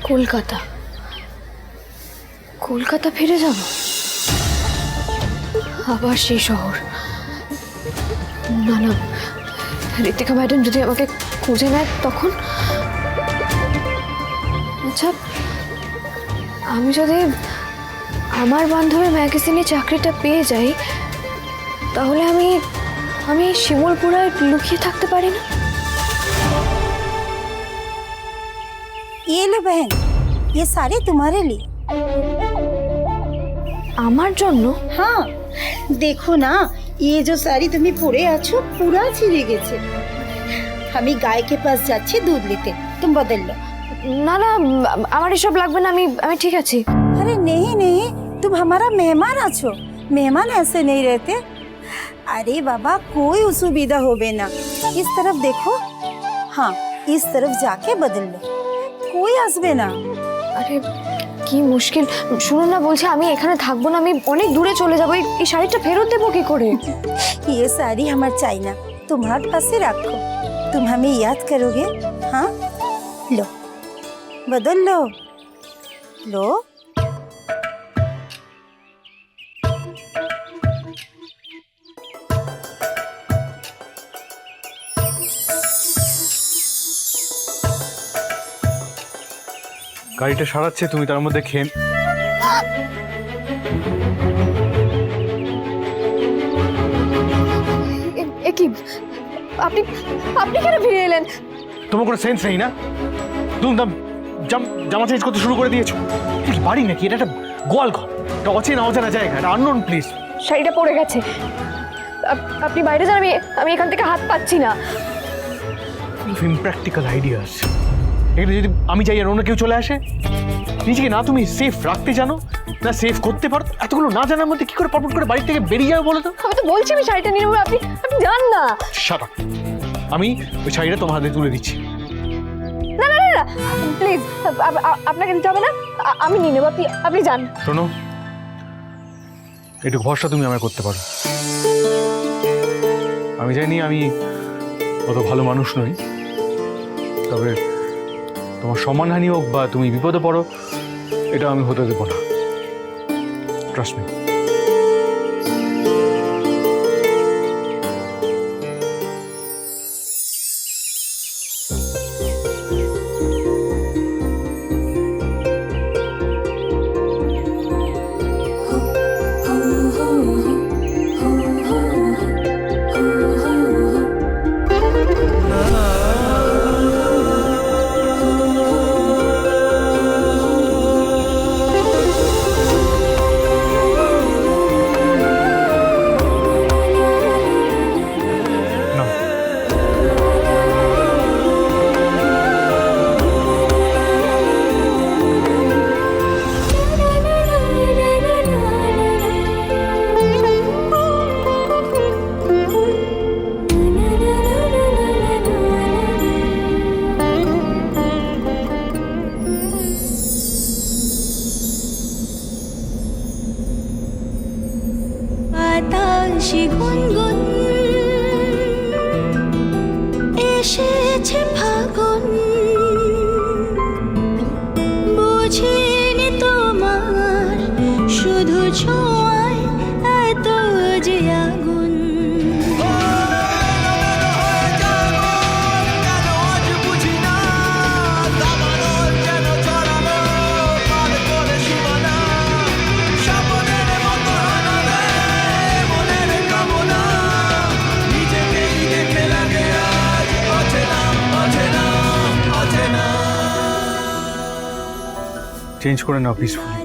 কলকাতা কলকাতা ফিরে যাব, আবার সেই শহর। না না, ঋতিকা ম্যাডাম যদি আমাকে খুঁজে নেয় তখন। আচ্ছা, আমি যদি আমার বান্ধবীর ম্যাগাজিনে চাকরিটা পেয়ে যাই তাহলে আমি আমি শিমুলপুরায় লুকিয়ে থাকতে পারি না? ये लो बहन, ये साड़ी तुम्हारे लिए। আমার জন্য? हाँ, देखो ना, ये जो साड़ी तुम्हें পরে আছো पूरा ছিঁড়ে গেছে। আমি गाय के पास যাচ্ছি दूध लेते, तुम बदल लो। না না, আমার এসব লাগবে না, আমি ঠিক আছি। अरे नहीं नहीं, तुम हमारा मेहमान আছো, मेहमान ऐसे नहीं रहते। अरे बाबा, कोई असुविधा होवे ना, इस तरफ देखो। हाँ, इस तरफ जाके बदल लो, कोई আসবে না। আরে কি মুশকিল! শুনুন না, বলছি আমি এখানে থাকবো না, আমি অনেক দূরে চলে যাবো। এই শাড়িটা ফেরত দেবো কি করে? ये साड़ी हमार चाहिए ना, तुम्हारे पास ही रखो, तुम हमें याद करोगे। हाँ, लो बदल लो, लो। গাড়িটা সারাচ্ছে, তুমি তার মধ্যে খেয়ে। কি আপনি আপনি কেন ফিরে এলেন? তোমার কোনো সেন্স নেই না? তুমি জামা চেঞ্জ করতে শুরু করে দিয়েছো। কি বাড়ি নাকি? এটা একটা গোয়াল ঘর, একটা অচেনা জায়গা, একটা আননোন প্লেস। শাড়িটা পড়ে গেছে, আপনি বাইরে যান, আমি এখান থেকে হাত পাচ্ছি না। Impractical ideas. এখানে যদি আমি যাই আর অন্য কেউ চলে আসে, নিজেকে না তুমি সেফ রাখতে জানো না সেফ করতে পারো, এতগুলো না জানার মধ্যে কি করে পটপট করে বাড়ি থেকে বেরিয়ে যাবে বলো তো? আমি তো বলছি আমি শাড়িটা নিয়ে নেবো, আপনি যান না। Shut up! আমি ওই শাড়িটা তোমার হাতে তুলে দিচ্ছি। না না না, প্লিজ, আপনাকে নিতে হবে না, আমি নিয়ে নেবো, আপনি যান। শোনো, একটু ভরসা তুমি আমায় করতে পারো। আমি জানি আমি অত ভালো মানুষ নই, তবে তোমার সম্মানহানি হোক বা তুমি বিপদে পড়ো, এটা আমি হতে দেবো না। Trust me. বাতাসে গুনগুন এসেছে ফাগুন, বুঝিনি তোমার শুধু ছোঁয়ায় এত যে আগুন। চেঞ্জ করে নাও পিসফুলি।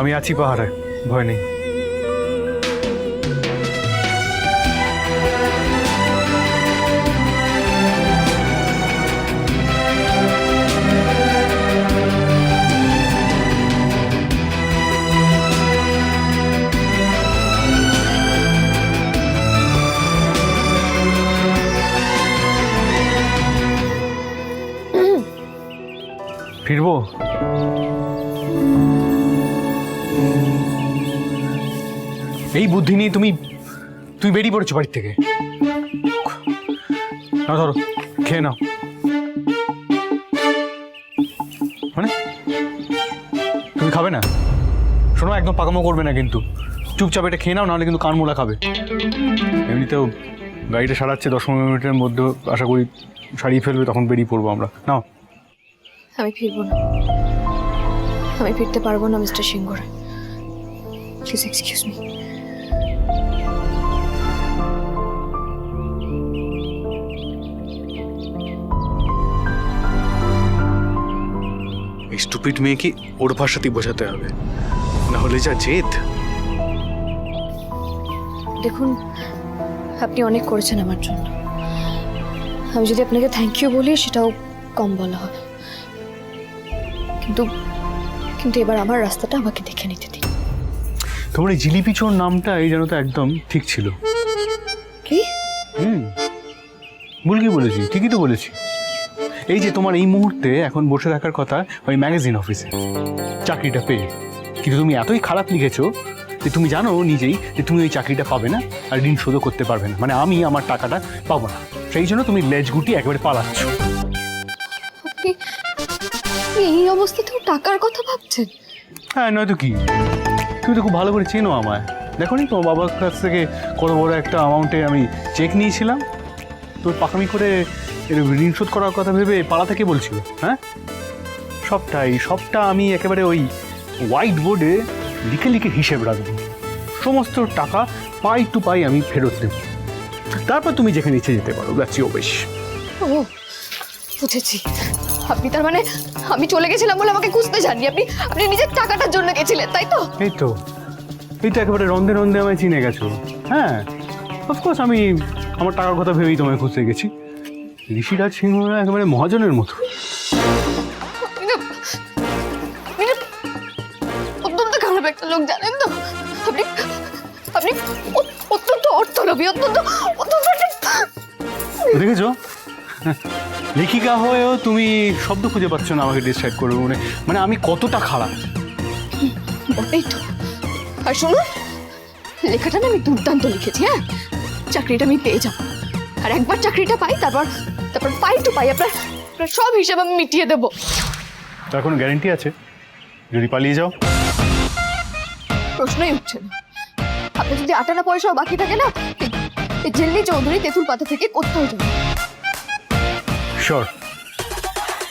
আমি আছি পাহাড়ে, ভয় নেই। ফিরবো? এই বুদ্ধি নিয়ে তুমি বেরিয়ে পড়েছো বাড়ি থেকে? না, ধরো, খেয়ে নাও। মানে তুমি খাবে না? শোনো, একদম পাকামো করবে না কিন্তু, চুপচাপ এটা খেয়ে নাও, নাহলে কিন্তু কান মোলা খাবে। এমনিতেও গাড়িটা সারাচ্ছে, 10-15 মিনিটের মধ্যে আশা করি সারিয়ে ফেলবে, তখন বেরিয়ে পড়বো আমরা। নাও। আমি ফিরবো না, আমি ফিরতে পারবো না mister Sinha Roy, please excuse me. এই স্টুপিড মেয়েকে ওর ভাষাতেই বোঝাতে হবে, না হলে যা জেদ। দেখুন, আপনি অনেক করেছেন আমার জন্য, আমি যদি আপনাকে থ্যাংক ইউ বলি সেটাও কম বলা হবে, কিন্তু কিন্তু এবার আমার রাস্তাটা আমাকে দেখে নিতে দিন। তোমার এই জিলিপি চোর নামটা এই যেন তো একদম ঠিক ছিল। কি? ভুল কি বলেছি? ঠিকই তো বলেছি। এই যে তোমার এই মুহূর্তে এখন বসে থাকার কথা ওই ম্যাগাজিন অফিসে চাকরিটা পেয়ে, কিন্তু তুমি এতই খারাপ লিখেছো যে তুমি জানো নিজেই যে তুমি ওই চাকরিটা পাবে না আর ঋণ শোধও করতে পারবে না, মানে আমি আমার টাকাটা পাবো না। সেই জন্য তুমি লেজ গুটি একেবারে পালাচ্ছ। আপনি এই অবস্থাতেও টাকার কথা ভাবছেন? হ্যাঁ, নয়তো কি, তুমি তো খুব ভালো করে চেনো আমায়। দেখো নি তোমার বাবার কাছ থেকে কত বড় একটা অ্যামাউন্টে আমি চেক নিয়েছিলাম, তোর পাকামি করে ঋণ শোধ করার কথা ভেবে পালা থেকে বলছিল। হ্যাঁ, সবটা আমি একেবারে ওই হোয়াইট বোর্ডে লিখে লিখে হিসেব রাখবো, সমস্ত টাকা পাই টু পাই আমি ফেরত দেব, তারপর তুমি যেখানে ইচ্ছে যেতে পারো। যাচ্ছি ও বেশ। ও বুঝেছি, আপনি তার মানে আমি চলে গেছিলাম বলে আমাকে খুঁজতে যাননি, আপনি আপনি নিজের টাকাটার জন্য গেছিলেন, তাই তো? এই তো একেবারে রন্ধে রন্ধে আমায় চিনে গেছো। হ্যাঁ, অফকোর্স আমি আমার টাকার কথা ভেবেই তোমায় খুঁজতে গেছি। ঋষিরাজ সিংহরা একেবারে মহাজনের মতো। অত্যন্ত খারাপ একটা লোক, জানেন তো আপনি, আপনি অত্যন্ত অর্থলোভী, অত্যন্ত দেখেছো, লেখিকা হয়েও তুমি শব্দ খুঁজে পাচ্ছ না আমাকে ডিসক্রাইব করবে, মানে আমি কতটা খারাপ। বটেই তো। আর শুনুন, লেখাটা না আমি দুর্দান্ত লিখেছি। হ্যাঁ, চাকরিটা আমি পেয়ে যাবো, আর একবার চাকরিটা পাই তারপর পাই টু পাই আপনার সব হিসাব আমি মিটিয়ে দেবো। তার কোনো গ্যারেন্টি আছে যদি পালিয়ে যাও? প্রশ্নই উঠছে না। আপনি যদি 8 পয়সাও বাকি থাকে না, এই জেল্লি চৌধুরী তেঁতুল পাতা থেকে কোথাও যাবে। শিওর?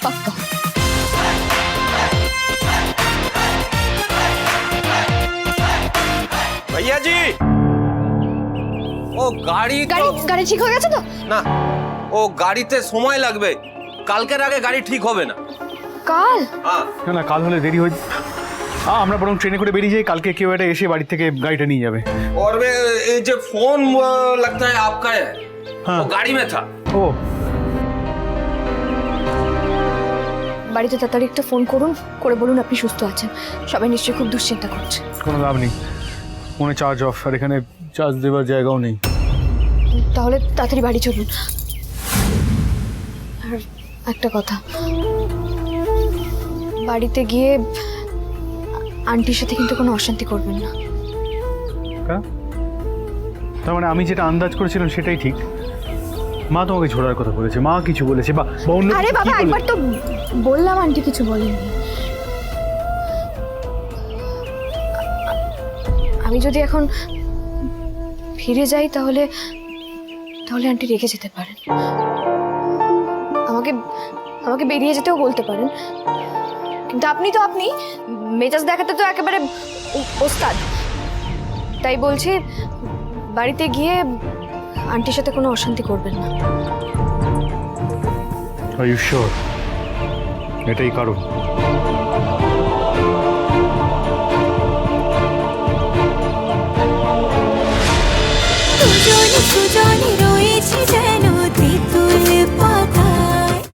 পাক্কা। भैया जी ও গাড়ি গাড়ি ঠিক হয়ে গেছে তো? না, ও গাড়িতে সময় লাগবে, কালকের আগে গাড়ি ঠিক হবে না। কাল? হ্যাঁ না, কাল হলে দেরি হয়ে, আমরা বরং ট্রেনে করে বেরিয়ে যাই, কালকে কেউ একটা এসে বাড়ি থেকে গাড়িটা নিয়ে যাবে। और वे ये जो फोन लगता है आपका है, हाँ। वो गाड़ी में था। ও বাড়িতে তাড়াতাড়ি একটা ফোন করুন, করে বলুন আপনি সুস্থ আছেন। সবাই নিশ্চয়ই খুব দুশ্চিন্তা করছে। কোনো লাভ নেই, ফোনে চার্জ অফ, আর এখানে চার্জ দেওয়ার জায়গাও নেই। তাহলে তাড়াতাড়ি বাড়ি চলুন। আর একটা কথা, বাড়িতে গিয়ে আন্টির সাথে কিন্তু কোনো অশান্তি করবেন না। তার মানে আমি যেটা আন্দাজ করেছিলাম সেটাই ঠিক? মা তোমাকে ছোড়ার কথা বলেছে? মা কিছু বলেছে বা অন্য? আরে বাবা, একবার তো বললাম, আন্টি কিছু বলেনি। আমি যদি এখন ফিরে যাই তাহলে আন্টি রেখে যেতে পারেন, আমাকে বেরিয়ে যেতেও বলতে পারেন, কিন্তু আপনি মেজাজ দেখাতে তো একেবারে ওস্তাদ। তাই বলছি, বাড়িতে গিয়ে আন্টির সাথে কোনো অশান্তি করবেন না। Are you sure? এটাই কারণ? দুজনে রয়েছি যেন